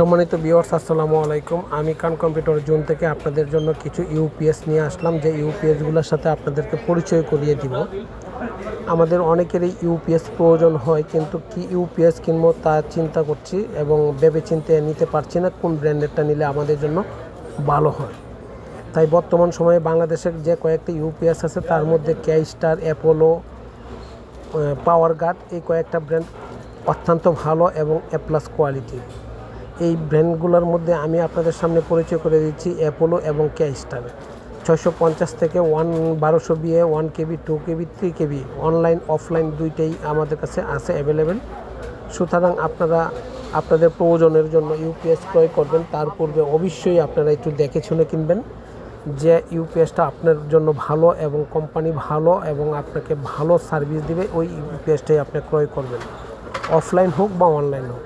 সম্মানিত ভিউয়ার্স, আসসালামু আলাইকুম। আমি খান কম্পিউটার জোন থেকে আপনাদের জন্য কিছু ইউপিএস নিয়ে আসলাম, যে ইউপিএসগুলোর সাথে আপনাদেরকে পরিচয় করিয়ে দিব। আমাদের অনেকেরই ইউপিএস প্রয়োজন হয়, কিন্তু কি ইউপিএস কিনবো তা চিন্তা করছি এবং ভেবে চিন্তে নিতে পারছি না কোন ব্র্যান্ডেরটা নিলে আমাদের জন্য ভালো হয়। তাই বর্তমান সময়ে বাংলাদেশের যে কয়েকটি ইউপিএস আছে তার মধ্যে কেস্টার, অ্যাপোলো, পাওয়ার গার্ড এই কয়েকটা ব্র্যান্ড অত্যন্ত ভালো এবং এ প্লাস কোয়ালিটি। এই ব্র্যান্ডগুলোর মধ্যে আমি আপনাদের সামনে পরিচয় করে দিচ্ছি অ্যাপোলো এবং কেস্টার। 650 থেকে 1200 বিএ, 1 কেবি, 2 কেবি, 3 কেবি, অনলাইন অফলাইন দুইটাই আমাদের কাছে আছে অ্যাভেলেবেল। সুতরাং আপনারা আপনাদের প্রয়োজনের জন্য ইউপিএস ক্রয় করবেন, তার পূর্বে অবশ্যই আপনারা একটু দেখে শুনে কিনবেন যে ইউপিএসটা আপনার জন্য ভালো এবং কোম্পানি ভালো এবং আপনাকে ভালো সার্ভিস দিবে, ওই ইউপিএসটাই আপনি ক্রয় করবেন, অফলাইন হোক বা অনলাইন হোক।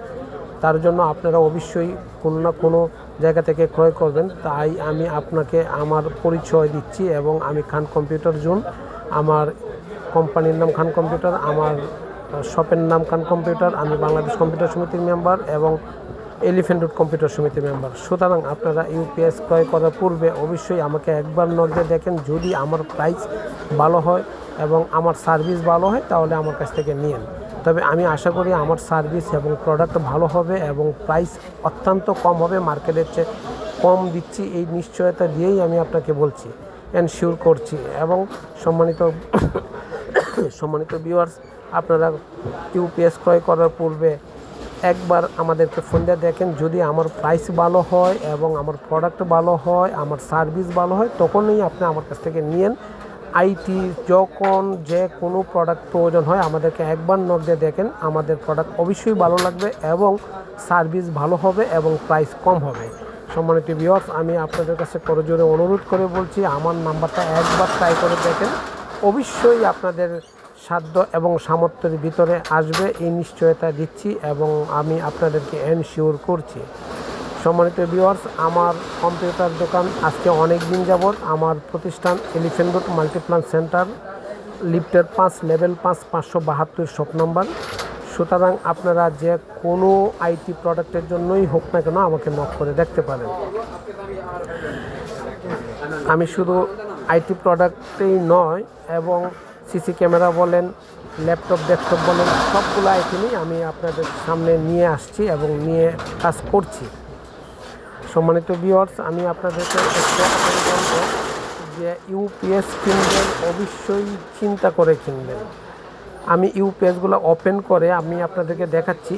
তার জন্য আপনারা অবশ্যই কোনো না কোনো জায়গা থেকে ক্রয় করবেন। তাই আমি আপনাকে আমার পরিচয় দিচ্ছি এবং আমি খান কম্পিউটার জোন, আমার কোম্পানির নাম খান কম্পিউটার, আমার শপের নাম খান কম্পিউটার, আমি বাংলাদেশ কম্পিউটার সমিতির মেম্বার এবং এলিফ্যান্ট রোড কম্পিউটার সমিতির মেম্বার। সুতরাং আপনারা ইউপিএস ক্রয় করার পূর্বে অবশ্যই আমাকে একবার নজরে দেখেন, যদি আমার প্রাইস ভালো হয় এবং আমার সার্ভিস ভালো হয় তাহলে আমার কাছ থেকে নিন। তবে আমি আশা করি আমার সার্ভিস এবং প্রোডাক্ট ভালো হবে এবং প্রাইস অত্যন্ত কম হবে, মার্কেটের চেয়ে কম দিচ্ছি, এই নিশ্চয়তা দিয়েই আমি আপনাকে বলছি, এনশিওর করছি। এবং সম্মানিত ভিউয়ার্স, আপনারা ইউপিএস ক্রয় করার পূর্বে একবার আমাদেরকে ফোন দিয়ে দেখেন, যদি আমার প্রাইস ভালো হয় এবং আমার প্রোডাক্ট ভালো হয়, আমার সার্ভিস ভালো হয়, তখনই আপনি আমার কাছ থেকে নিন। আইটি যখন যে কোনো প্রোডাক্ট প্রয়োজন হয় আমাদেরকে একবার নক দিয়ে দেখেন, আমাদের প্রোডাক্ট অবশ্যই ভালো লাগবে এবং সার্ভিস ভালো হবে এবং প্রাইস কম হবে। সম্মানিত ভিউয়ার্স, আমি আপনাদের কাছে করজোরে অনুরোধ করে বলছি, আমার নাম্বারটা একবার ট্রাই করে দেখেন, অবশ্যই আপনাদের সাধ্য এবং সামর্থ্যের ভিতরে আসবে, এই নিশ্চয়তা দিচ্ছি এবং আমি আপনাদেরকে এনশিওর করছি। সম্মানিত ভিউয়ার্স, আমার কম্পিউটার দোকান আজকে অনেক দিন যাবৎ, আমার প্রতিষ্ঠান এলিফ্যান্ট রোড মাল্টিপ্লান সেন্টার, লিফটের 5, লেভেল 5, 572 শপ নাম্বার। সুতরাং আপনারা যে কোনো আইটি প্রোডাক্টের জন্যই হোক না কেন আমাকে নক করে দেখতে পারেন। আমি শুধু আইটি প্রোডাক্টেই নয়, এবং সিসি ক্যামেরা বলেন, ল্যাপটপ, ডেস্কটপ বলেন, সবগুলো আইটেমই আমি আপনাদের সামনে নিয়ে আসছি এবং নিয়ে কাজ করছি। সম্মানিত ভিউয়ার্স, আমি আপনাদেরকে একটা বলবো যে ইউপিএস কিনবেন অবশ্যই চিন্তা করে কিনবেন। আমি ইউপিএসগুলো ওপেন করে আমি আপনাদেরকে দেখাচ্ছি,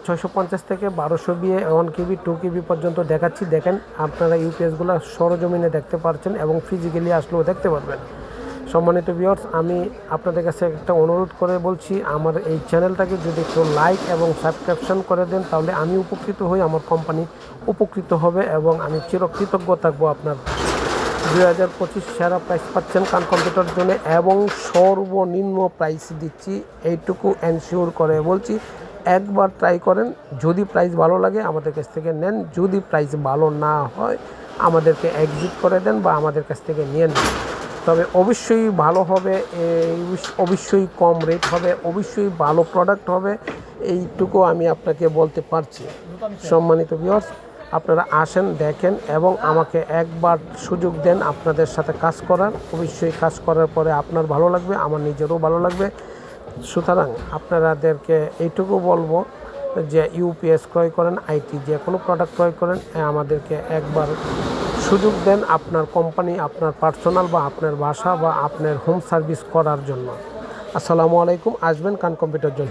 650 থেকে 1200 বিএ, 1 কেবি, 2 কেবি পর্যন্ত দেখাচ্ছি। দেখেন, আপনারা ইউপিএসগুলো সরজমিনে দেখতে পাচ্ছেন এবং ফিজিক্যালি আসলেও দেখতে পারবেন। সম্মানিত ভিউয়ার্স, আমি আপনাদের কাছে একটা অনুরোধ করে বলছি, আমার এই চ্যানেলটাকে যদি একটু লাইক এবং সাবস্ক্রিপশন করে দেন তাহলে আমি উপকৃত হই, আমার কোম্পানি উপকৃত হবে এবং আমি চিরকৃতজ্ঞ থাকবো আপনার। 2025 সেরা প্রাইস পাচ্ছেন খান কম্পিউটার জোনে এবং সর্বনিম্ন প্রাইস দিচ্ছি, এইটুকু এনশিওর করে বলছি। একবার ট্রাই করেন, যদি প্রাইস ভালো লাগে আমাদের কাছ থেকে নেন, যদি প্রাইস ভালো না হয় আমাদেরকে এক্সিট করে দেন বা আমাদের কাছ থেকে নিয়ে নেন। তবে অবশ্যই ভালো হবে, অবশ্যই কম রেট হবে, অবশ্যই ভালো প্রোডাক্ট হবে, এইটুকু আমি আপনাকে বলতে পারছি। সম্মানিত ভিউয়ার্স, আপনারা আসেন, দেখেন এবং আমাকে একবার সুযোগ দেন আপনাদের সাথে কাজ করার। অবশ্যই কাজ করার পরে আপনার ভালো লাগবে, আমার নিজেরও ভালো লাগবে। সুতরাং আপনাদেরকে এইটুকু বলবো যে ইউপিএস ক্রয় করেন, আইটি যে কোনো প্রোডাক্ট ক্রয় করেন, আমাদেরকে একবার সুযোগ দেন আপনার কোম্পানি, আপনার পার্সোনাল বা আপনার বাসা বা আপনার হোম সার্ভিস করার জন্য। আসসালামু আলাইকুম। আসবেন খান কম্পিউটার জোন।